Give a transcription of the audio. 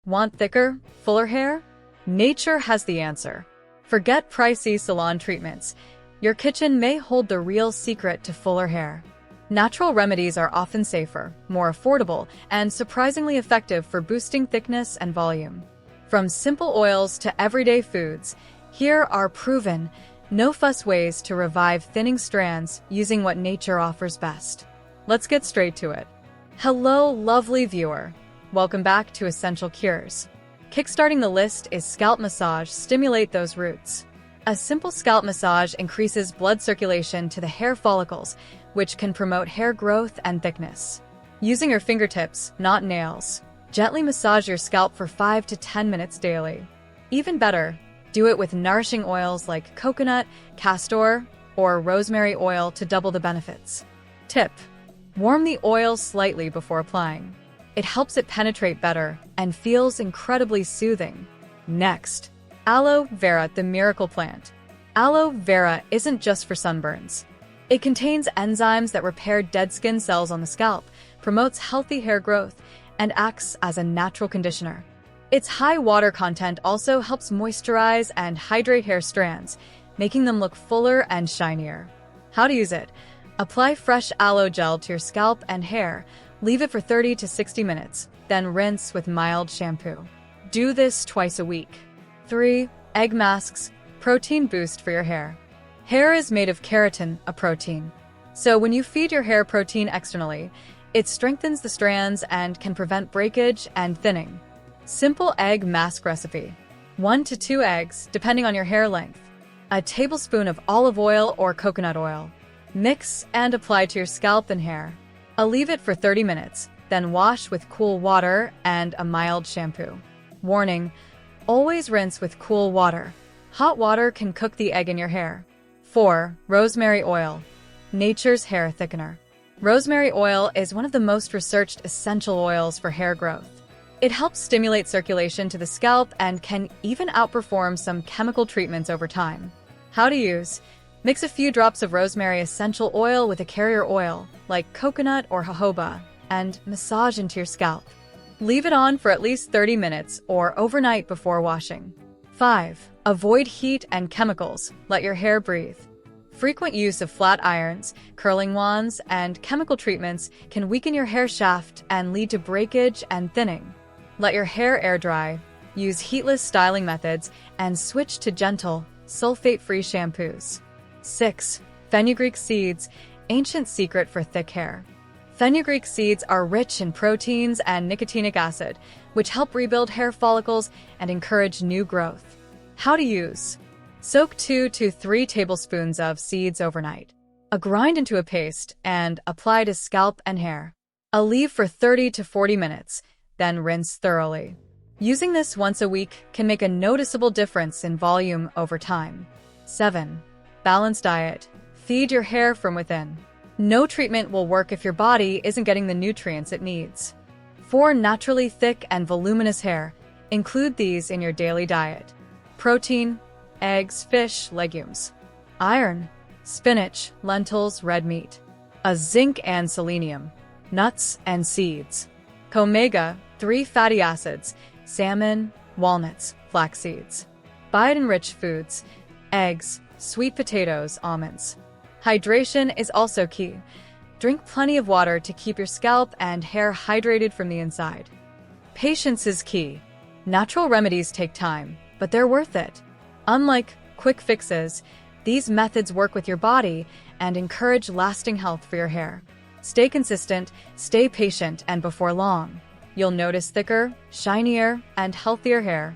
Want thicker, fuller hair? Nature has the answer. Forget pricey salon treatments. Your kitchen may hold the real secret to fuller hair. Natural remedies are often safer, more affordable, and surprisingly effective for boosting thickness and volume. From simple oils to everyday foods, here are proven, no-fuss ways to revive thinning strands using what nature offers best. Let's get straight to it. Hello, lovely viewer. Welcome back to Essential Cures. Kickstarting the list is scalp massage. Stimulate those roots. A simple scalp massage increases blood circulation to the hair follicles, which can promote hair growth and thickness. Using your fingertips, not nails, gently massage your scalp for 5 to 10 minutes daily. Even better, do it with nourishing oils like coconut, castor, or rosemary oil to double the benefits. Tip: warm the oil slightly before applying. It helps it penetrate better and feels incredibly soothing. Next, aloe vera, the miracle plant. Aloe vera isn't just for sunburns. It contains enzymes that repair dead skin cells on the scalp, promotes healthy hair growth, and acts as a natural conditioner. Its high water content also helps moisturize and hydrate hair strands, making them look fuller and shinier. How to use it? Apply fresh aloe gel to your scalp and hair. Leave it for 30 to 60 minutes, then rinse with mild shampoo. Do this twice a week. 3. Egg masks, protein boost for your hair. Hair is made of keratin, a protein. So when you feed your hair protein externally, it strengthens the strands and can prevent breakage and thinning. Simple egg mask recipe. 1 to 2 eggs, depending on your hair length. A tablespoon of olive oil or coconut oil. Mix and apply to your scalp and hair. Leave it for 30 minutes, then wash with cool water and a mild shampoo. Warning: always rinse with cool water. Hot water can cook the egg in your hair. 4. Rosemary oil, nature's hair thickener. Rosemary oil is one of the most researched essential oils for hair growth. It helps stimulate circulation to the scalp and can even outperform some chemical treatments over time. How to use? Mix a few drops of rosemary essential oil with a carrier oil, like coconut or jojoba, and massage into your scalp. Leave it on for at least 30 minutes or overnight before washing. 5. Avoid heat and chemicals. Let your hair breathe. Frequent use of flat irons, curling wands, and chemical treatments can weaken your hair shaft and lead to breakage and thinning. Let your hair air dry. Use heatless styling methods and switch to gentle, sulfate-free shampoos. 6. Fenugreek seeds, ancient secret for thick hair. Fenugreek seeds are rich in proteins and nicotinic acid, which help rebuild hair follicles and encourage new growth. How to use? Soak 2 to 3 tablespoons of seeds overnight. Grind into a paste and apply to scalp and hair. Leave for 30 to 40 minutes, then rinse thoroughly. Using this once a week can make a noticeable difference in volume over time. 7. Balanced diet. Feed your hair from within. No treatment will work if your body isn't getting the nutrients it needs. For naturally thick and voluminous hair, include these in your daily diet. Protein, eggs, fish, legumes. Iron, spinach, lentils, red meat. Zinc and selenium, nuts and seeds. Omega-3 fatty acids, salmon, walnuts, flax seeds. Biotin-rich foods, eggs, sweet potatoes, almonds. Hydration is also key. Drink plenty of water to keep your scalp and hair hydrated from the inside. Patience is key. Natural remedies take time, but they're worth it. Unlike quick fixes, these methods work with your body and encourage lasting health for your hair. Stay consistent, stay patient, and before long, you'll notice thicker, shinier, and healthier hair.